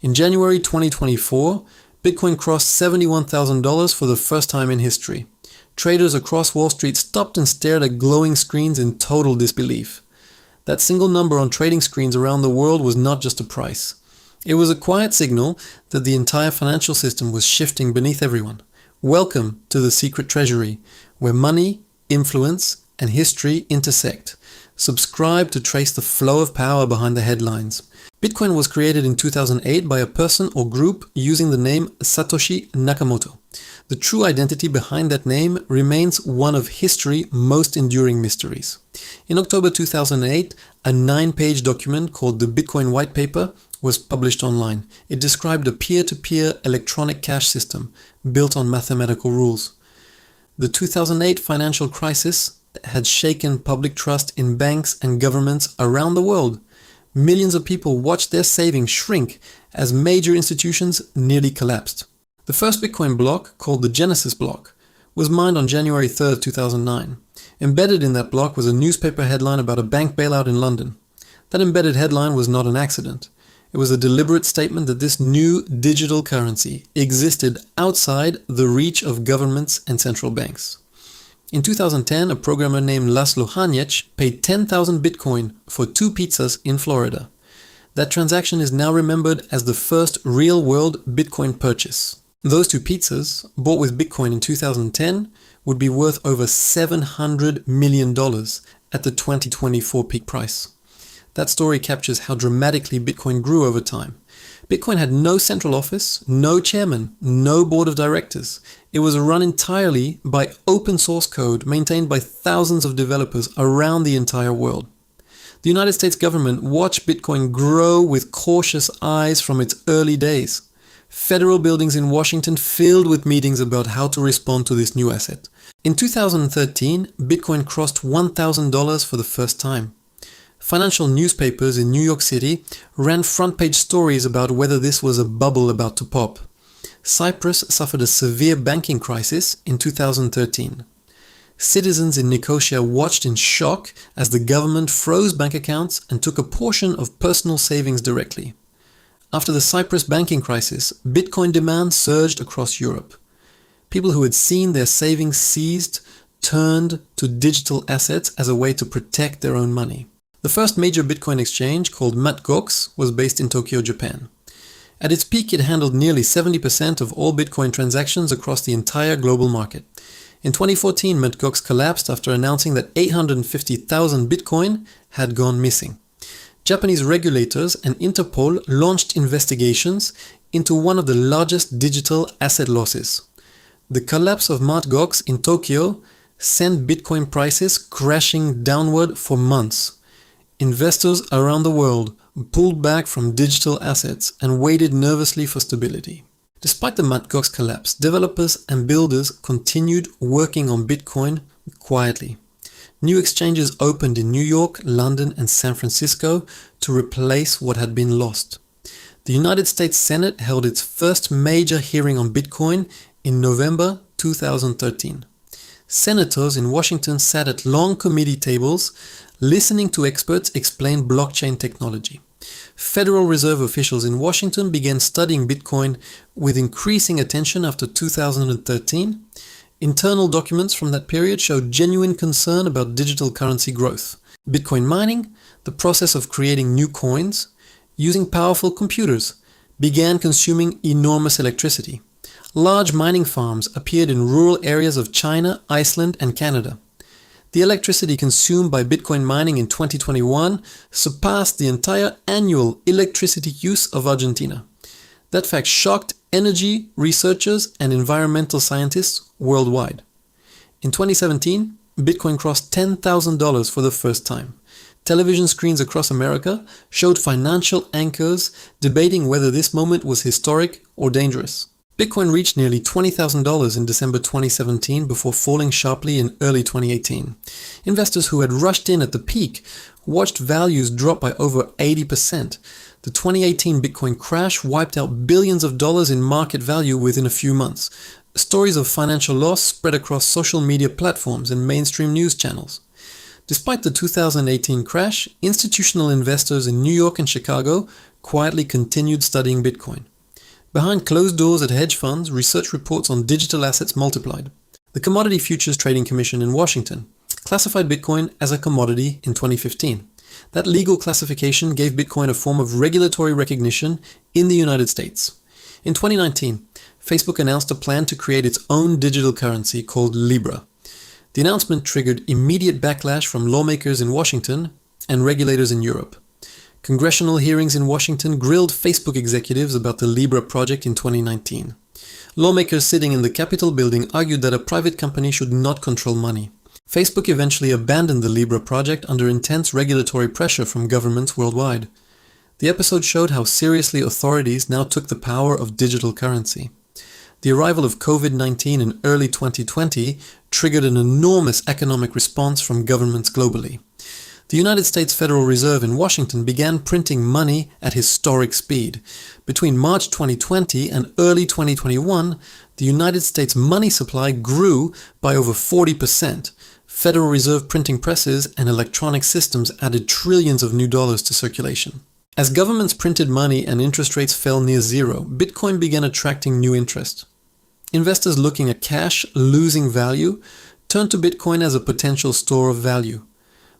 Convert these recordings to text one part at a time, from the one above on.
In January 2024, Bitcoin crossed $71,000 for the first time in history. Traders across Wall Street stopped and stared at glowing screens in total disbelief. That single number on trading screens around the world was not just a price. It was a quiet signal that the entire financial system was shifting beneath everyone. Welcome to the secret treasury, where money, influence, and history intersect. Subscribe to trace the flow of power behind the headlines. Bitcoin was created in 2008 by a person or group using the name Satoshi Nakamoto. The true identity behind that name remains one of history's most enduring mysteries. In October 2008, a 9-page document called the Bitcoin whitepaper was published online. It described a peer-to-peer electronic cash system built on mathematical rules. The 2008 financial crisis had shaken public trust in banks and governments around the world. Millions of people watched their savings shrink as major institutions nearly collapsed. The first Bitcoin block, called the Genesis block, was mined on January 3, 2009. Embedded in that block was a newspaper headline about a bank bailout in London. That embedded headline was not an accident. It was a deliberate statement that this new digital currency existed outside the reach of governments and central banks. In 2010, a programmer named Laszlo Haniec paid 10,000 Bitcoin for 2 pizzas in Florida. That transaction is now remembered as the first real-world Bitcoin purchase. Those 2 pizzas, bought with Bitcoin in 2010, would be worth over $700 million at the 2024 peak price. That story captures how dramatically Bitcoin grew over time. Bitcoin had no central office, no chairman, no board of directors. It was run entirely by open source code maintained by thousands of developers around the entire world. The United States government watched Bitcoin grow with cautious eyes from its early days. Federal buildings in Washington filled with meetings about how to respond to this new asset. In 2013, Bitcoin crossed $1,000 for the first time. Financial newspapers in New York City ran front-page stories about whether this was a bubble about to pop. Cyprus suffered a severe banking crisis in 2013. Citizens in Nicosia watched in shock as the government froze bank accounts and took a portion of personal savings directly. After the Cyprus banking crisis, Bitcoin demand surged across Europe. People who had seen their savings seized turned to digital assets as a way to protect their own money. The first major Bitcoin exchange, called Mt. Gox, was based in Tokyo, Japan. At its peak, it handled nearly 70% of all Bitcoin transactions across the entire global market. In 2014, Mt. Gox collapsed after announcing that 850,000 Bitcoin had gone missing. Japanese regulators and Interpol launched investigations into one of the largest digital asset losses. The collapse of Mt. Gox in Tokyo sent Bitcoin prices crashing downward for months. Investors around the world pulled back from digital assets and waited nervously for stability. Despite the Mt. Gox collapse, developers and builders continued working on Bitcoin quietly. New exchanges opened in New York, London, and San Francisco to replace what had been lost. The United States Senate held its first major hearing on Bitcoin in November 2013. Senators in Washington sat at long committee tables listening to experts explain blockchain technology. Federal Reserve officials in Washington began studying Bitcoin with increasing attention after 2013. Internal documents from that period showed genuine concern about digital currency growth. Bitcoin mining, the process of creating new coins, using powerful computers, began consuming enormous electricity. Large mining farms appeared in rural areas of China, Iceland, and Canada. The electricity consumed by Bitcoin mining in 2021 surpassed the entire annual electricity use of Argentina. That fact shocked energy researchers and environmental scientists worldwide. In 2017, Bitcoin crossed $10,000 for the first time. Television screens across America showed financial anchors debating whether this moment was historic or dangerous. Bitcoin reached nearly $20,000 in December 2017 before falling sharply in early 2018. Investors who had rushed in at the peak watched values drop by over 80%. The 2018 Bitcoin crash wiped out billions of dollars in market value within a few months. Stories of financial loss spread across social media platforms and mainstream news channels. Despite the 2018 crash, institutional investors in New York and Chicago quietly continued studying Bitcoin. Behind closed doors at hedge funds, research reports on digital assets multiplied. The Commodity Futures Trading Commission in Washington classified Bitcoin as a commodity in 2015. That legal classification gave Bitcoin a form of regulatory recognition in the United States. In 2019, Facebook announced a plan to create its own digital currency called Libra. The announcement triggered immediate backlash from lawmakers in Washington and regulators in Europe. Congressional hearings in Washington grilled Facebook executives about the Libra project in 2019. Lawmakers sitting in the Capitol building argued that a private company should not control money. Facebook eventually abandoned the Libra project under intense regulatory pressure from governments worldwide. The episode showed how seriously authorities now took the power of digital currency. The arrival of COVID-19 in early 2020 triggered an enormous economic response from governments globally. The United States Federal Reserve in Washington began printing money at historic speed. Between March 2020 and early 2021, the United States money supply grew by over 40%. Federal Reserve printing presses and electronic systems added trillions of new dollars to circulation. As governments printed money and interest rates fell near zero, Bitcoin began attracting new interest. Investors looking at cash losing value turned to Bitcoin as a potential store of value.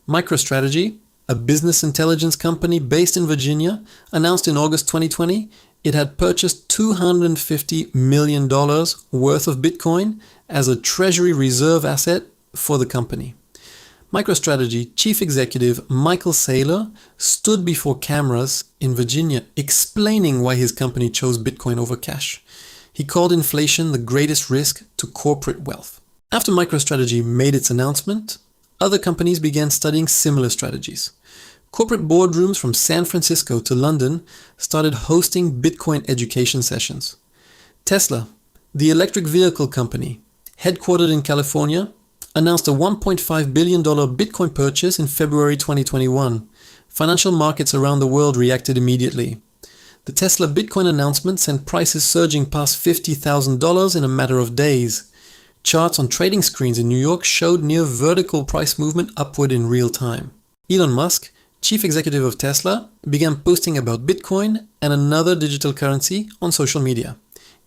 MicroStrategy, a business intelligence company based in Virginia, announced in August 2020 it had purchased $250 million worth of Bitcoin as a treasury reserve asset for the company. MicroStrategy chief executive Michael Saylor stood before cameras in Virginia explaining why his company chose Bitcoin over cash. He called inflation the greatest risk to corporate wealth. After MicroStrategy made its announcement, other companies began studying similar strategies. Corporate boardrooms from San Francisco to London started hosting Bitcoin education sessions. Tesla, the electric vehicle company, headquartered in California, announced a $1.5 billion Bitcoin purchase in February 2021. Financial markets around the world reacted immediately. The Tesla Bitcoin announcement sent prices surging past $50,000 in a matter of days. Charts on trading screens in New York showed near vertical price movement upward in real time. Elon Musk, chief executive of Tesla, began posting about Bitcoin and another digital currency on social media.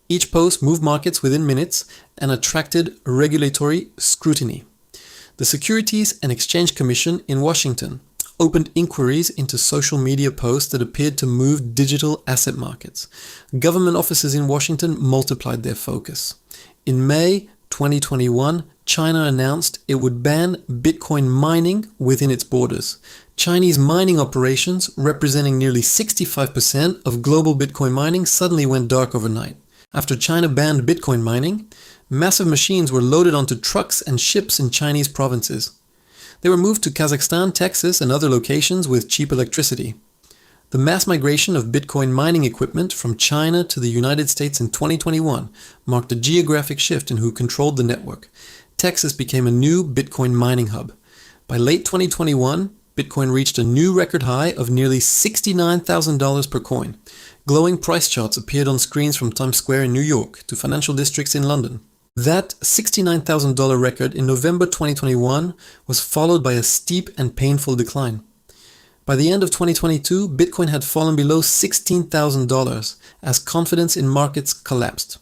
Each post moved markets within minutes and attracted regulatory scrutiny. The Securities and Exchange Commission in Washington opened inquiries into social media posts that appeared to move digital asset markets. Government offices in Washington multiplied their focus. In May 2021, China announced it would ban Bitcoin mining within its borders. Chinese mining operations, representing nearly 65% of global Bitcoin mining, suddenly went dark overnight. After China banned Bitcoin mining, massive machines were loaded onto trucks and ships in Chinese provinces. They were moved to Kazakhstan, Texas, and other locations with cheap electricity. The mass migration of Bitcoin mining equipment from China to the United States in 2021 marked a geographic shift in who controlled the network. Texas became a new Bitcoin mining hub. By late 2021, Bitcoin reached a new record high of nearly $69,000 per coin. Glowing price charts appeared on screens from Times Square in New York to financial districts in London. That $69,000 record in November 2021 was followed by a steep and painful decline. By the end of 2022, Bitcoin had fallen below $16,000 as confidence in markets collapsed.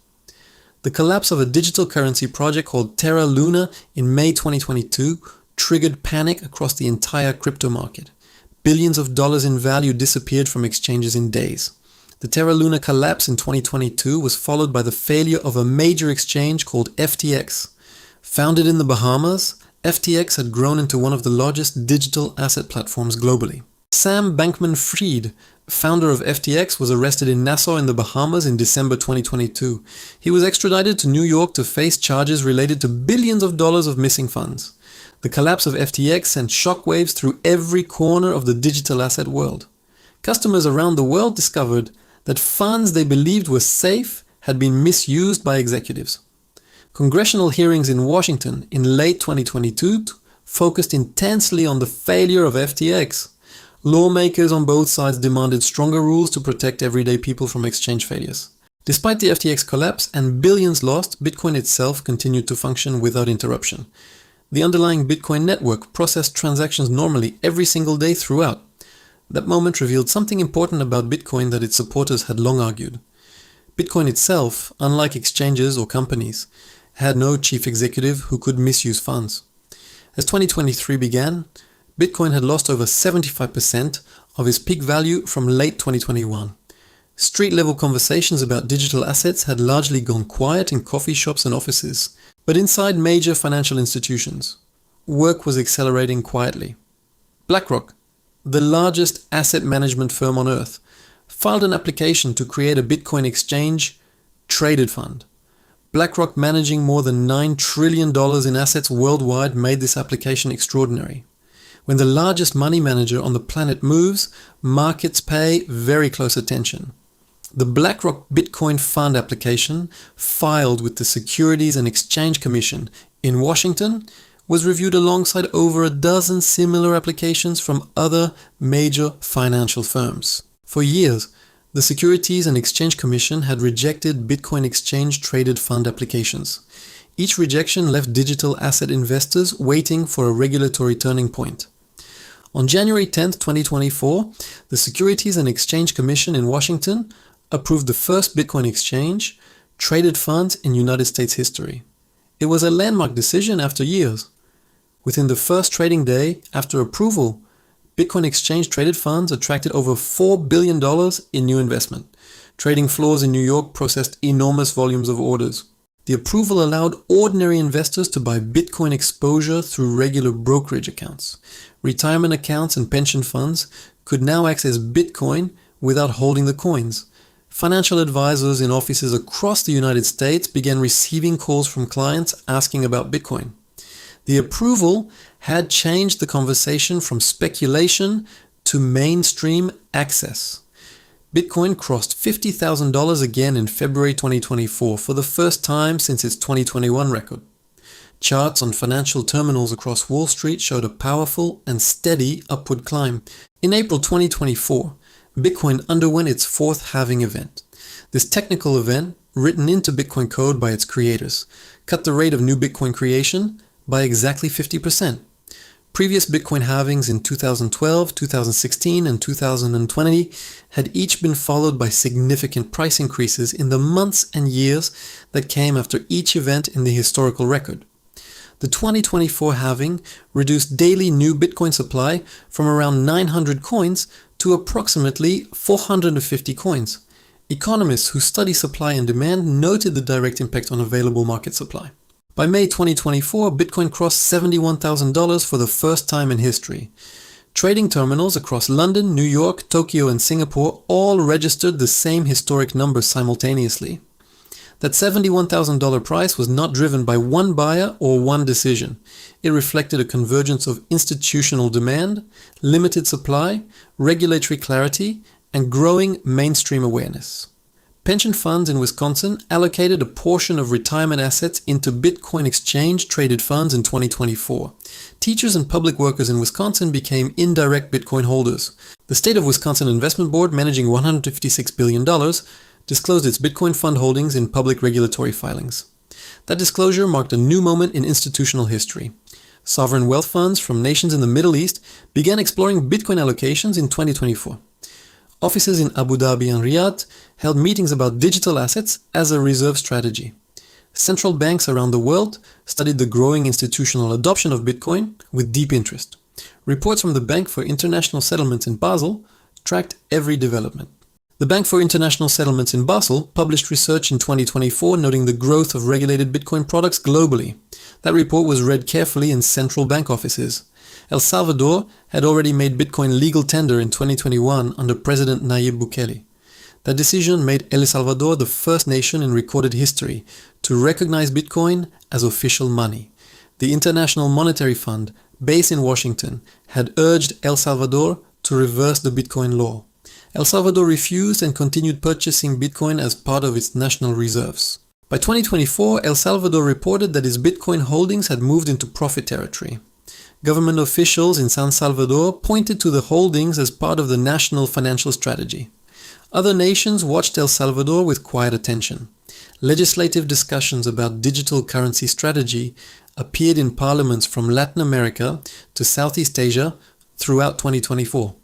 The collapse of a digital currency project called Terra Luna in May 2022 triggered panic across the entire crypto market. Billions of dollars in value disappeared from exchanges in days. The Terra Luna collapse in 2022 was followed by the failure of a major exchange called FTX. Founded in the Bahamas, FTX had grown into one of the largest digital asset platforms globally. Sam Bankman-Fried, founder of FTX, was arrested in Nassau in the Bahamas in December 2022. He was extradited to New York to face charges related to billions of dollars of missing funds. The collapse of FTX sent shockwaves through every corner of the digital asset world. Customers around the world discovered that funds they believed were safe had been misused by executives. Congressional hearings in Washington in late 2022 focused intensely on the failure of FTX. Lawmakers on both sides demanded stronger rules to protect everyday people from exchange failures. Despite the FTX collapse and billions lost, Bitcoin itself continued to function without interruption. The underlying Bitcoin network processed transactions normally every single day throughout. That moment revealed something important about Bitcoin that its supporters had long argued. Bitcoin itself, unlike exchanges or companies, had no chief executive who could misuse funds. As 2023 began, Bitcoin had lost over 75% of its peak value from late 2021. Street-level conversations about digital assets had largely gone quiet in coffee shops and offices, but inside major financial institutions, work was accelerating quietly. BlackRock, the largest asset management firm on earth, filed an application to create a Bitcoin exchange traded fund. BlackRock, managing more than $9 trillion in assets worldwide, made this application extraordinary. When the largest money manager on the planet moves, markets pay very close attention. The BlackRock Bitcoin Fund application, filed with the Securities and Exchange Commission in Washington, was reviewed alongside over a dozen similar applications from other major financial firms. For years, the Securities and Exchange Commission had rejected Bitcoin exchange-traded fund applications. Each rejection left digital asset investors waiting for a regulatory turning point. On January 10, 2024, the Securities and Exchange Commission in Washington approved the first Bitcoin exchange traded funds in United States history. It was a landmark decision after years. Within the first trading day after approval, Bitcoin exchange-traded funds attracted over $4 billion in new investment. Trading floors in New York processed enormous volumes of orders. The approval allowed ordinary investors to buy Bitcoin exposure through regular brokerage accounts. Retirement accounts and pension funds could now access Bitcoin without holding the coins. Financial advisors in offices across the United States began receiving calls from clients asking about Bitcoin. The approval had changed the conversation from speculation to mainstream access. Bitcoin crossed $50,000 again in February 2024 for the first time since its 2021 record. Charts on financial terminals across Wall Street showed a powerful and steady upward climb. In April 2024, Bitcoin underwent its fourth halving event. This technical event, written into Bitcoin code by its creators, cut the rate of new Bitcoin creation by exactly 50%. Previous Bitcoin halvings in 2012, 2016, and 2020 had each been followed by significant price increases in the months and years that came after each event in the historical record. The 2024 halving reduced daily new Bitcoin supply from around 900 coins to approximately 450 coins. Economists who study supply and demand noted the direct impact on available market supply. By May 2024, Bitcoin crossed $71,000 for the first time in history. Trading terminals across London, New York, Tokyo, and Singapore all registered the same historic numbers simultaneously. That $71,000 price was not driven by one buyer or one decision. It reflected a convergence of institutional demand, limited supply, regulatory clarity, and growing mainstream awareness. Pension funds in Wisconsin allocated a portion of retirement assets into Bitcoin exchange-traded funds in 2024. Teachers and public workers in Wisconsin became indirect Bitcoin holders. The State of Wisconsin Investment Board, managing $156 billion, disclosed its Bitcoin fund holdings in public regulatory filings. That disclosure marked a new moment in institutional history. Sovereign wealth funds from nations in the Middle East began exploring Bitcoin allocations in 2024. Offices in Abu Dhabi and Riyadh held meetings about digital assets as a reserve strategy. Central banks around the world studied the growing institutional adoption of Bitcoin with deep interest. Reports from the Bank for International Settlements in Basel tracked every development. The Bank for International Settlements in Basel published research in 2024 noting the growth of regulated Bitcoin products globally. That report was read carefully in central bank offices. El Salvador had already made Bitcoin legal tender in 2021 under President Nayib Bukele. That decision made El Salvador the first nation in recorded history to recognize Bitcoin as official money. The International Monetary Fund, based in Washington, had urged El Salvador to reverse the Bitcoin law. El Salvador refused and continued purchasing Bitcoin as part of its national reserves. By 2024, El Salvador reported that its Bitcoin holdings had moved into profit territory. Government officials in San Salvador pointed to the holdings as part of the national financial strategy. Other nations watched El Salvador with quiet attention. Legislative discussions about digital currency strategy appeared in parliaments from Latin America to Southeast Asia throughout 2024.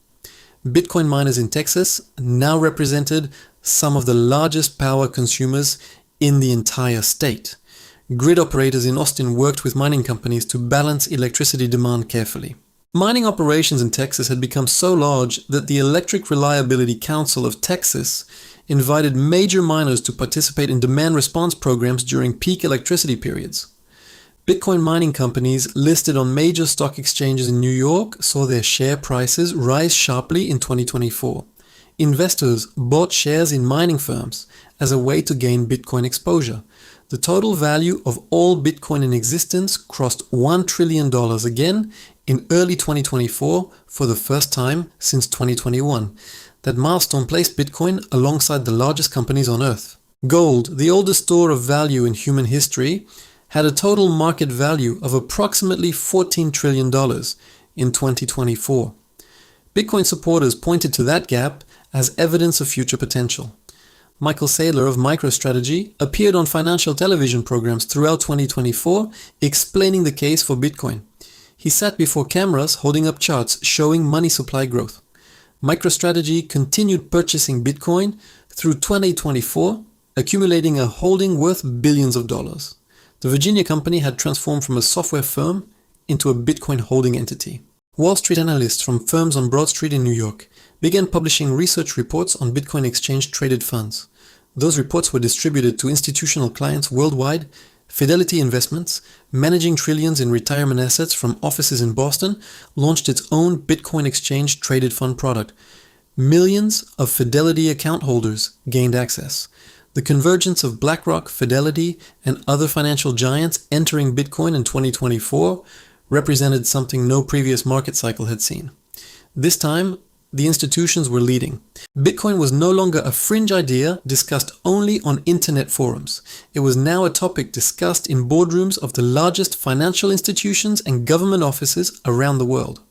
Bitcoin miners in Texas now represented some of the largest power consumers in the entire state. Grid operators in Austin worked with mining companies to balance electricity demand carefully. Mining operations in Texas had become so large that the Electric Reliability Council of Texas invited major miners to participate in demand response programs during peak electricity periods. Bitcoin mining companies listed on major stock exchanges in New York saw their share prices rise sharply in 2024. Investors bought shares in mining firms as a way to gain Bitcoin exposure. The total value of all Bitcoin in existence crossed $1 trillion again in early 2024 for the first time since 2021. That milestone placed Bitcoin alongside the largest companies on Earth. Gold, the oldest store of value in human history, had a total market value of approximately $14 trillion in 2024. Bitcoin supporters pointed to that gap as evidence of future potential. Michael Saylor of MicroStrategy appeared on financial television programs throughout 2024 explaining the case for Bitcoin. He sat before cameras holding up charts showing money supply growth. MicroStrategy continued purchasing Bitcoin through 2024, accumulating a holding worth billions of dollars. The Virginia company had transformed from a software firm into a Bitcoin holding entity. Wall Street analysts from firms on Broad Street in New York began publishing research reports on Bitcoin exchange-traded funds. Those reports were distributed to institutional clients worldwide. Fidelity Investments, managing trillions in retirement assets from offices in Boston, launched its own Bitcoin exchange-traded fund product. Millions of Fidelity account holders gained access. The convergence of BlackRock, Fidelity, and other financial giants entering Bitcoin in 2024 represented something no previous market cycle had seen. This time, the institutions were leading. Bitcoin was no longer a fringe idea discussed only on internet forums. It was now a topic discussed in boardrooms of the largest financial institutions and government offices around the world.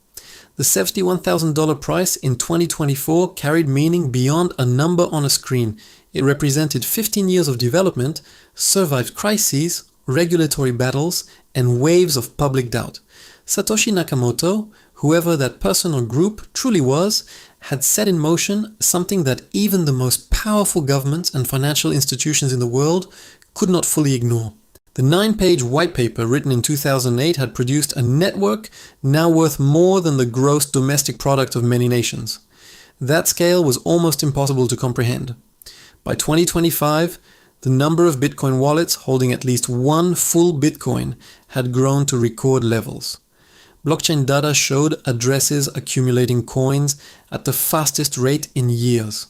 The $71,000 price in 2024 carried meaning beyond a number on a screen. It represented 15 years of development, survived crises, regulatory battles, and waves of public doubt. Satoshi Nakamoto, whoever that person or group truly was, had set in motion something that even the most powerful governments and financial institutions in the world could not fully ignore. The 9-page white paper written in 2008 had produced a network now worth more than the gross domestic product of many nations. That scale was almost impossible to comprehend. By 2025, the number of Bitcoin wallets holding at least one full Bitcoin had grown to record levels. Blockchain data showed addresses accumulating coins at the fastest rate in years.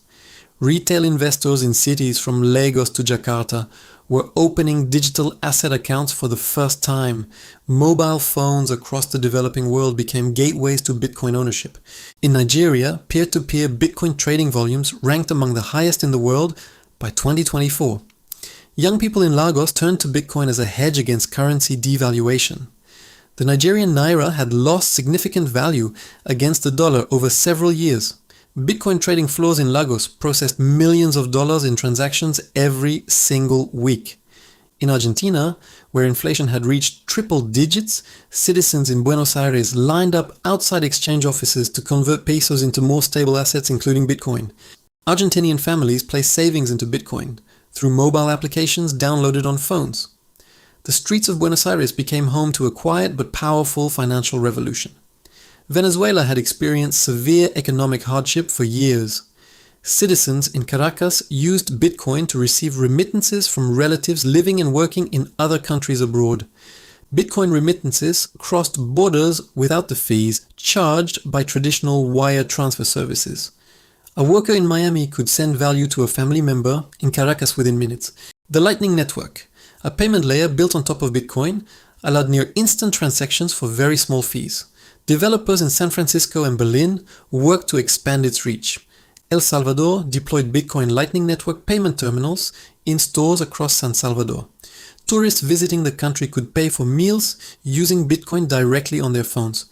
Retail investors in cities from Lagos to Jakarta were opening digital asset accounts for the first time. Mobile phones across the developing world became gateways to Bitcoin ownership. In Nigeria, peer-to-peer Bitcoin trading volumes ranked among the highest in the world by 2024. Young people in Lagos turned to Bitcoin as a hedge against currency devaluation. The Nigerian naira had lost significant value against the dollar over several years. Bitcoin trading floors in Lagos processed millions of dollars in transactions every single week. In Argentina, where inflation had reached triple digits, citizens in Buenos Aires lined up outside exchange offices to convert pesos into more stable assets, including Bitcoin. Argentinian families placed savings into Bitcoin through mobile applications downloaded on phones. The streets of Buenos Aires became home to a quiet but powerful financial revolution. Venezuela had experienced severe economic hardship for years. Citizens in Caracas used Bitcoin to receive remittances from relatives living and working in other countries abroad. Bitcoin remittances crossed borders without the fees charged by traditional wire transfer services. A worker in Miami could send value to a family member in Caracas within minutes. The Lightning Network, a payment layer built on top of Bitcoin, allowed near instant transactions for very small fees. Developers in San Francisco and Berlin worked to expand its reach. El Salvador deployed Bitcoin Lightning Network payment terminals in stores across San Salvador. Tourists visiting the country could pay for meals using Bitcoin directly on their phones.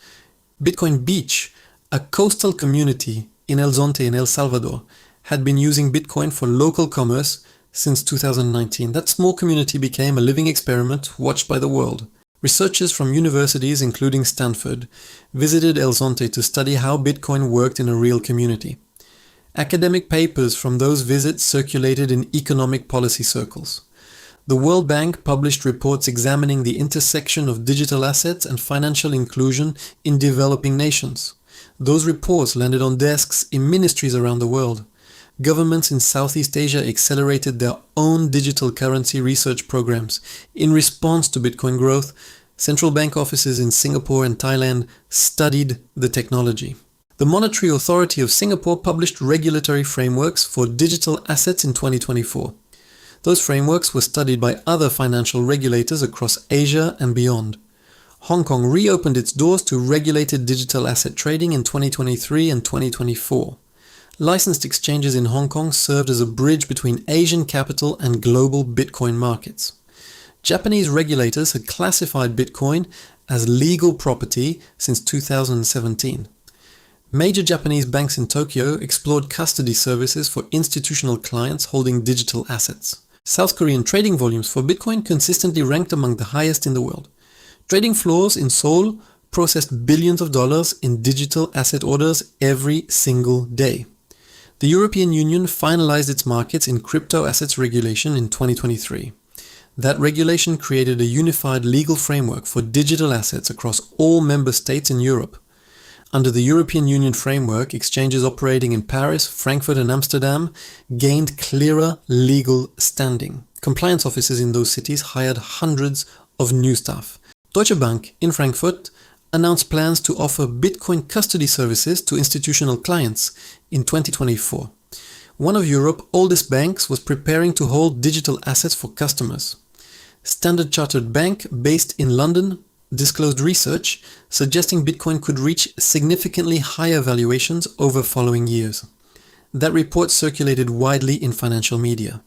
Bitcoin Beach, a coastal community in El Zonte in El Salvador, had been using Bitcoin for local commerce since 2019. That small community became a living experiment watched by the world. Researchers from universities, including Stanford, visited El Zonte to study how Bitcoin worked in a real community. Academic papers from those visits circulated in economic policy circles. The World Bank published reports examining the intersection of digital assets and financial inclusion in developing nations. Those reports landed on desks in ministries around the world. Governments in Southeast Asia accelerated their own digital currency research programs. In response to Bitcoin growth, central bank offices in Singapore and Thailand studied the technology. The Monetary Authority of Singapore published regulatory frameworks for digital assets in 2024. Those frameworks were studied by other financial regulators across Asia and beyond. Hong Kong reopened its doors to regulated digital asset trading in 2023 and 2024. Licensed exchanges in Hong Kong served as a bridge between Asian capital and global Bitcoin markets. Japanese regulators had classified Bitcoin as legal property since 2017. Major Japanese banks in Tokyo explored custody services for institutional clients holding digital assets. South Korean trading volumes for Bitcoin consistently ranked among the highest in the world. Trading floors in Seoul processed billions of dollars in digital asset orders every single day. The European Union finalized its markets in crypto assets regulation in 2023. That regulation created a unified legal framework for digital assets across all member states in Europe. Under the European Union framework, exchanges operating in Paris, Frankfurt and Amsterdam gained clearer legal standing. Compliance officers in those cities hired hundreds of new staff. Deutsche Bank in Frankfurt announced plans to offer Bitcoin custody services to institutional clients in 2024. One of Europe's oldest banks was preparing to hold digital assets for customers. Standard Chartered Bank, based in London, disclosed research suggesting Bitcoin could reach significantly higher valuations over following years. That report circulated widely in financial media.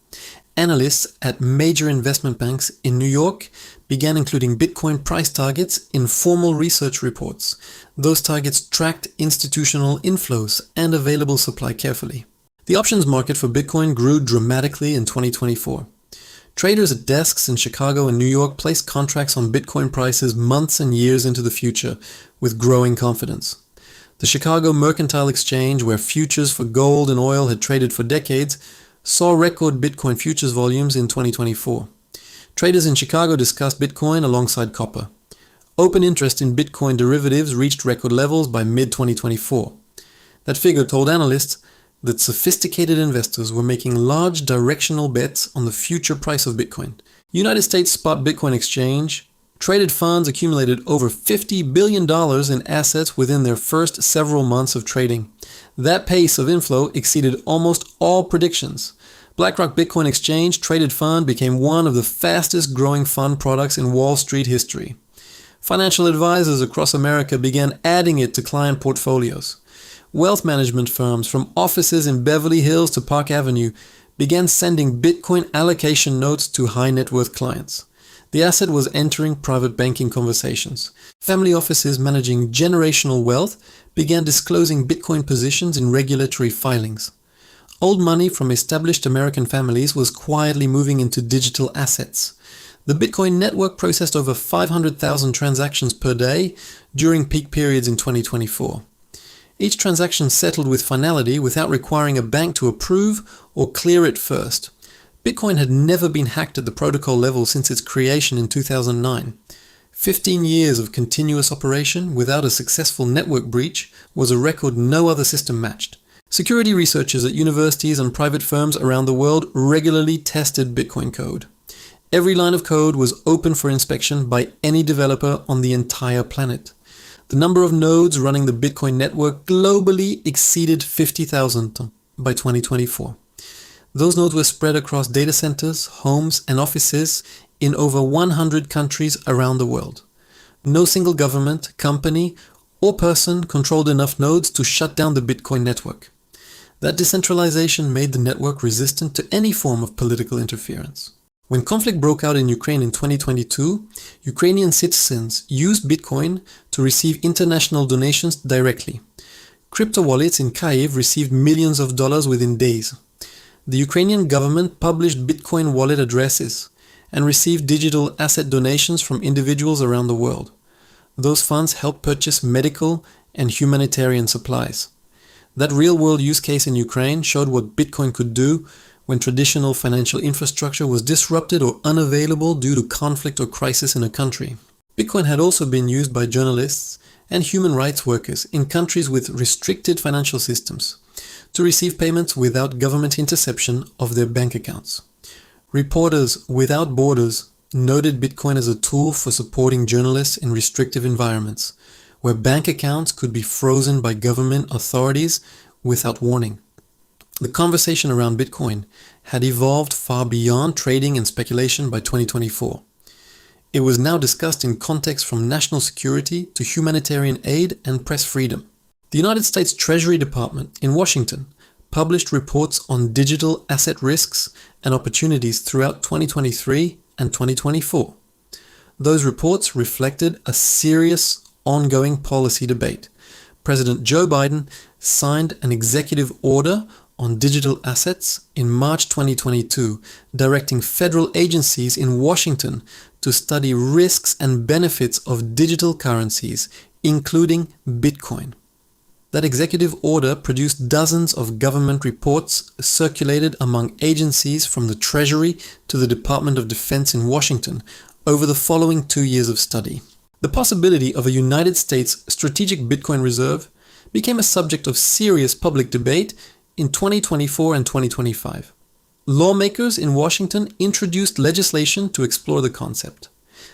Analysts at major investment banks in New York began including Bitcoin price targets in formal research reports. Those targets tracked institutional inflows and available supply carefully. The options market for Bitcoin grew dramatically in 2024. Traders at desks in Chicago and New York placed contracts on Bitcoin prices months and years into the future with growing confidence. The Chicago Mercantile Exchange, where futures for gold and oil had traded for decades, saw record Bitcoin futures volumes in 2024. Traders in Chicago discussed Bitcoin alongside copper. Open interest in Bitcoin derivatives reached record levels by mid-2024. That figure told analysts that sophisticated investors were making large directional bets on the future price of Bitcoin. United States Spot Bitcoin Exchange traded funds accumulated over $50 billion in assets within their first several months of trading. That pace of inflow exceeded almost all predictions. BlackRock Bitcoin Exchange Traded Fund became one of the fastest growing fund products in Wall Street history. Financial advisors across America began adding it to client portfolios. Wealth management firms from offices in Beverly Hills to Park Avenue began sending Bitcoin allocation notes to high net worth clients. The asset was entering private banking conversations. Family offices managing generational wealth began disclosing Bitcoin positions in regulatory filings. Old money from established American families was quietly moving into digital assets. The Bitcoin network processed over 500,000 transactions per day during peak periods in 2024. Each transaction settled with finality without requiring a bank to approve or clear it first. Bitcoin had never been hacked at the protocol level since its creation in 2009. 15 years of continuous operation without a successful network breach was a record no other system matched. Security researchers at universities and private firms around the world regularly tested Bitcoin code. Every line of code was open for inspection by any developer on the entire planet. The number of nodes running the Bitcoin network globally exceeded 50,000 by 2024. Those nodes were spread across data centers, homes, and offices in over 100 countries around the world. No single government, company, or person controlled enough nodes to shut down the Bitcoin network. That decentralization made the network resistant to any form of political interference. When conflict broke out in Ukraine in 2022, Ukrainian citizens used Bitcoin to receive international donations directly. Crypto wallets in Kyiv received millions of dollars within days. The Ukrainian government published Bitcoin wallet addresses, and received digital asset donations from individuals around the world. Those funds helped purchase medical and humanitarian supplies. That real-world use case in Ukraine showed what Bitcoin could do when traditional financial infrastructure was disrupted or unavailable due to conflict or crisis in a country. Bitcoin had also been used by journalists and human rights workers in countries with restricted financial systems to receive payments without government interception of their bank accounts. Reporters Without Borders noted Bitcoin as a tool for supporting journalists in restrictive environments, where bank accounts could be frozen by government authorities without warning. The conversation around Bitcoin had evolved far beyond trading and speculation by 2024. It was now discussed in context from national security to humanitarian aid and press freedom. The United States Treasury Department in Washington published reports on digital asset risks and opportunities throughout 2023 and 2024. Those reports reflected a serious, ongoing policy debate. President Joe Biden signed an executive order on digital assets in March 2022, directing federal agencies in Washington to study risks and benefits of digital currencies, including Bitcoin. That executive order produced dozens of government reports circulated among agencies from the Treasury to the Department of Defense in Washington over the following 2 years of study. The possibility of a United States strategic Bitcoin reserve became a subject of serious public debate in 2024 and 2025. Lawmakers in Washington introduced legislation to explore the concept.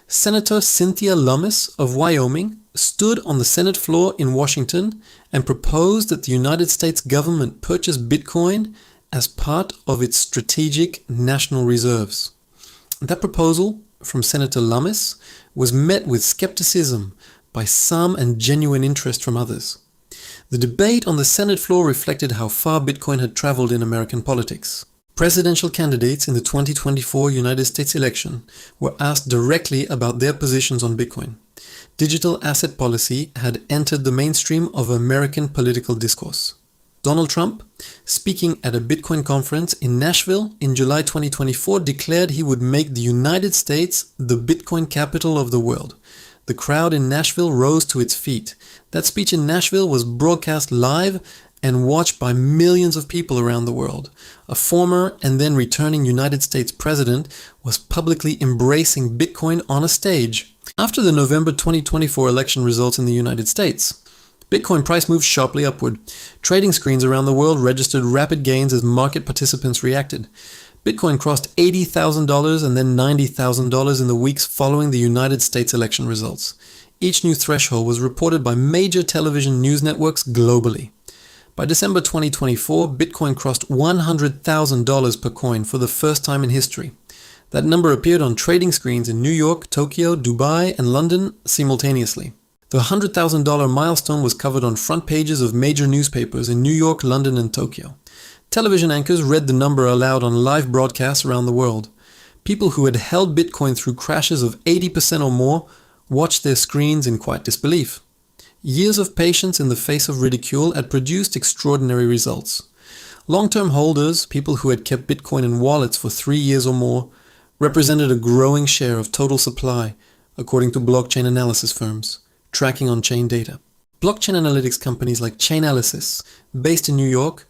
Senator Cynthia Lummis of Wyoming stood on the Senate floor in Washington and proposed that the United States government purchase Bitcoin as part of its strategic national reserves. That proposal from Senator Lummis was met with skepticism by some and genuine interest from others. The debate on the Senate floor reflected how far Bitcoin had traveled in American politics. Presidential candidates in the 2024 United States election were asked directly about their positions on Bitcoin. Digital asset policy had entered the mainstream of American political discourse. Donald Trump, speaking at a Bitcoin conference in Nashville in July 2024, declared he would make the United States the Bitcoin capital of the world. The crowd in Nashville rose to its feet. That speech in Nashville was broadcast live and watched by millions of people around the world. A former and then returning United States president was publicly embracing Bitcoin on a stage. After the November 2024 election results in the United States, Bitcoin price moved sharply upward. Trading screens around the world registered rapid gains as market participants reacted. Bitcoin crossed $80,000 and then $90,000 in the weeks following the United States election results. Each new threshold was reported by major television news networks globally. By December 2024, Bitcoin crossed $100,000 per coin for the first time in history. That number appeared on trading screens in New York, Tokyo, Dubai, and London simultaneously. The $100,000 milestone was covered on front pages of major newspapers in New York, London, and Tokyo. Television anchors read the number aloud on live broadcasts around the world. People who had held Bitcoin through crashes of 80% or more watched their screens in quiet disbelief. Years of patience in the face of ridicule had produced extraordinary results. Long-term holders, people who had kept Bitcoin in wallets for 3 years or more, represented a growing share of total supply, according to blockchain analysis firms, tracking on-chain data. Blockchain analytics companies like Chainalysis, based in New York,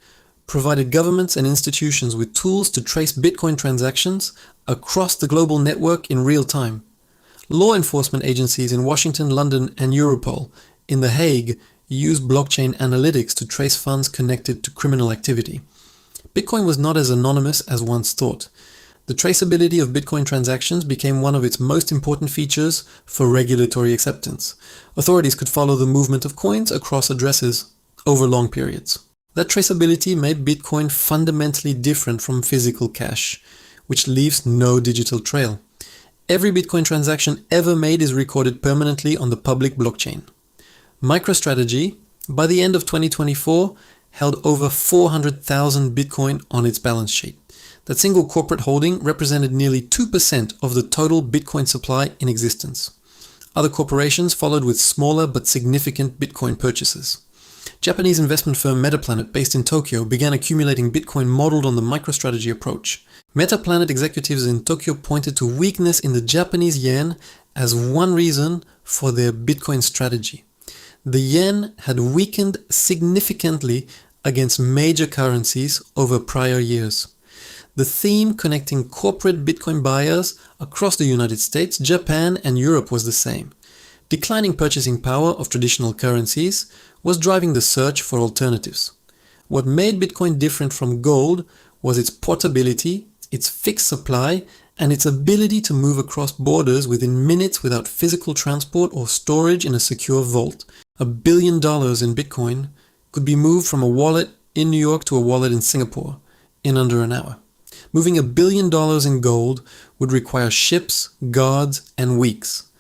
provided governments and institutions with tools to trace Bitcoin transactions across the global network in real time. Law enforcement agencies in Washington, London, and Europol in The Hague use blockchain analytics to trace funds connected to criminal activity. Bitcoin was not as anonymous as once thought. The traceability of Bitcoin transactions became one of its most important features for regulatory acceptance. Authorities could follow the movement of coins across addresses over long periods. That traceability made Bitcoin fundamentally different from physical cash, which leaves no digital trail. Every Bitcoin transaction ever made is recorded permanently on the public blockchain. MicroStrategy, by the end of 2024, held over 400,000 Bitcoin on its balance sheet. That single corporate holding represented nearly 2% of the total Bitcoin supply in existence. Other corporations followed with smaller but significant Bitcoin purchases. Japanese investment firm Metaplanet, based in Tokyo, began accumulating Bitcoin modeled on the MicroStrategy approach. Metaplanet executives in Tokyo pointed to weakness in the Japanese yen as one reason for their Bitcoin strategy. The yen had weakened significantly against major currencies over prior years. The theme connecting corporate Bitcoin buyers across the United States, Japan, and Europe was the same. Declining purchasing power of traditional currencies was driving the search for alternatives. What made Bitcoin different from gold was its portability, its fixed supply, and its ability to move across borders within minutes without physical transport or storage in a secure vault. $1 billion in Bitcoin could be moved from a wallet in New York to a wallet in Singapore in under an hour. Moving $1 billion in gold would require ships, guards, and weeks.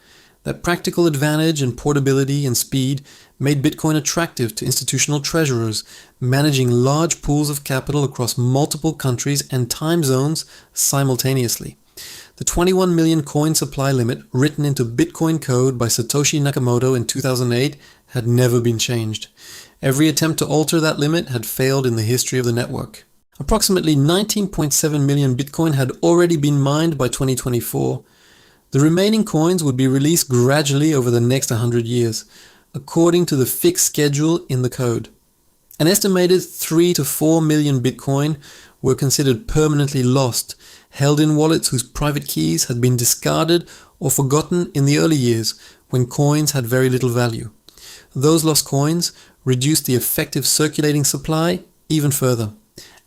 That practical advantage in portability and speed made Bitcoin attractive to institutional treasurers managing large pools of capital across multiple countries and time zones simultaneously. The 21 million coin supply limit written into Bitcoin code by Satoshi Nakamoto in 2008 had never been changed. Every attempt to alter that limit had failed in the history of the network. Approximately 19.7 million Bitcoin had already been mined by 2024. The remaining coins would be released gradually over the next 100 years, according to the fixed schedule in the code. An estimated 3 to 4 million Bitcoin were considered permanently lost, held in wallets whose private keys had been discarded or forgotten in the early years when coins had very little value. Those lost coins reduced the effective circulating supply even further.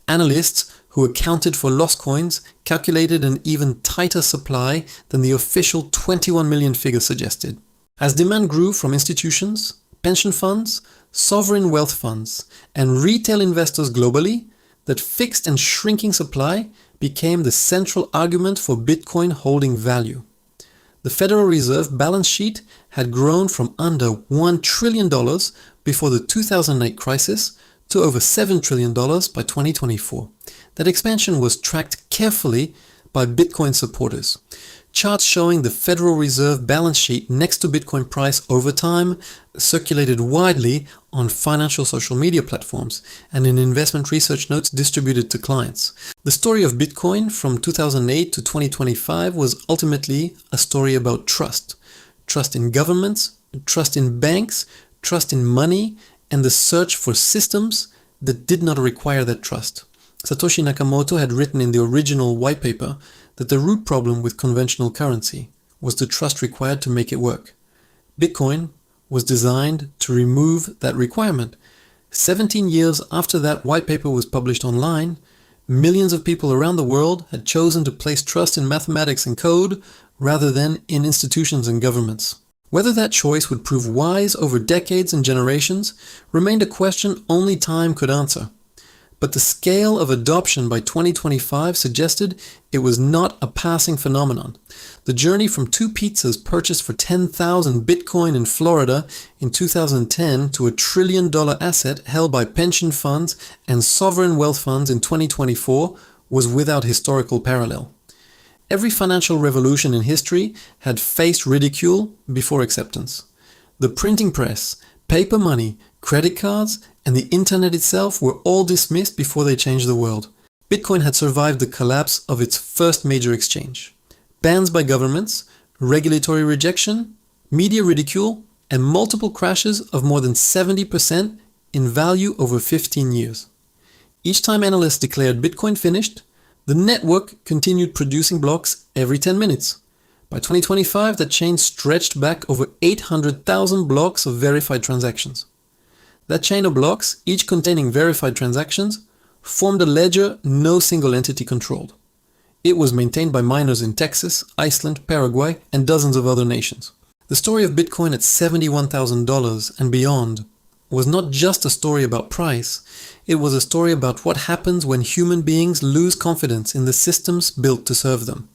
Analysts who accounted for lost coins calculated an even tighter supply than the official 21 million figure suggested. As demand grew from institutions, pension funds, sovereign wealth funds, and retail investors globally, that fixed and shrinking supply became the central argument for Bitcoin holding value. The Federal Reserve balance sheet had grown from under $1 trillion before the 2008 crisis to over $7 trillion by 2024. That expansion was tracked carefully by Bitcoin supporters. Charts showing the Federal Reserve balance sheet next to Bitcoin price over time circulated widely on financial social media platforms and in investment research notes distributed to clients. The story of Bitcoin from 2008 to 2025 was ultimately a story about trust. Trust in governments, trust in banks, trust in money, and the search for systems that did not require that trust. Satoshi Nakamoto had written in the original whitepaper that the root problem with conventional currency was the trust required to make it work. Bitcoin was designed to remove that requirement. 17 years after that whitepaper was published online, millions of people around the world had chosen to place trust in mathematics and code rather than in institutions and governments. Whether that choice would prove wise over decades and generations remained a question only time could answer. But the scale of adoption by 2025 suggested it was not a passing phenomenon. The journey from 2 pizzas purchased for 10,000 Bitcoin in Florida in 2010 to $1 trillion asset held by pension funds and sovereign wealth funds in 2024 was without historical parallel. Every financial revolution in history had faced ridicule before acceptance. The printing press, paper money, credit cards, and the internet itself were all dismissed before they changed the world. Bitcoin had survived the collapse of its first major exchange. Bans by governments, regulatory rejection, media ridicule, and multiple crashes of more than 70% in value over 15 years. Each time analysts declared Bitcoin finished, the network continued producing blocks every 10 minutes. By 2025, that chain stretched back over 800,000 blocks of verified transactions. That chain of blocks, each containing verified transactions, formed a ledger no single entity controlled. It was maintained by miners in Texas, Iceland, Paraguay, and dozens of other nations. The story of Bitcoin at $71,000 and beyond was not just a story about price, it was a story about what happens when human beings lose confidence in the systems built to serve them.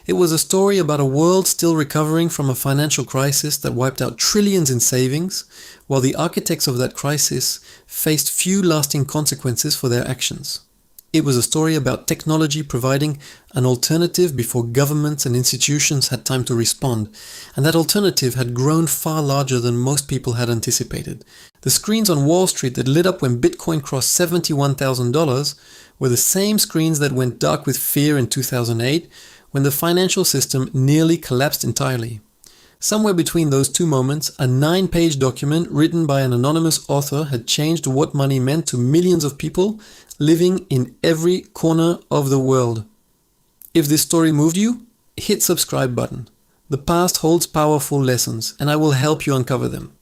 It was a story about a world still recovering from a financial crisis that wiped out trillions in savings, while the architects of that crisis faced few lasting consequences for their actions. It was a story about technology providing an alternative before governments and institutions had time to respond, and that alternative had grown far larger than most people had anticipated. The screens on Wall Street that lit up when Bitcoin crossed $71,000 were the same screens that went dark with fear in 2008, when the financial system nearly collapsed entirely. Somewhere between those two moments, a 9-page document written by an anonymous author had changed what money meant to millions of people living in every corner of the world. If this story moved you, hit subscribe button. The past holds powerful lessons, and I will help you uncover them.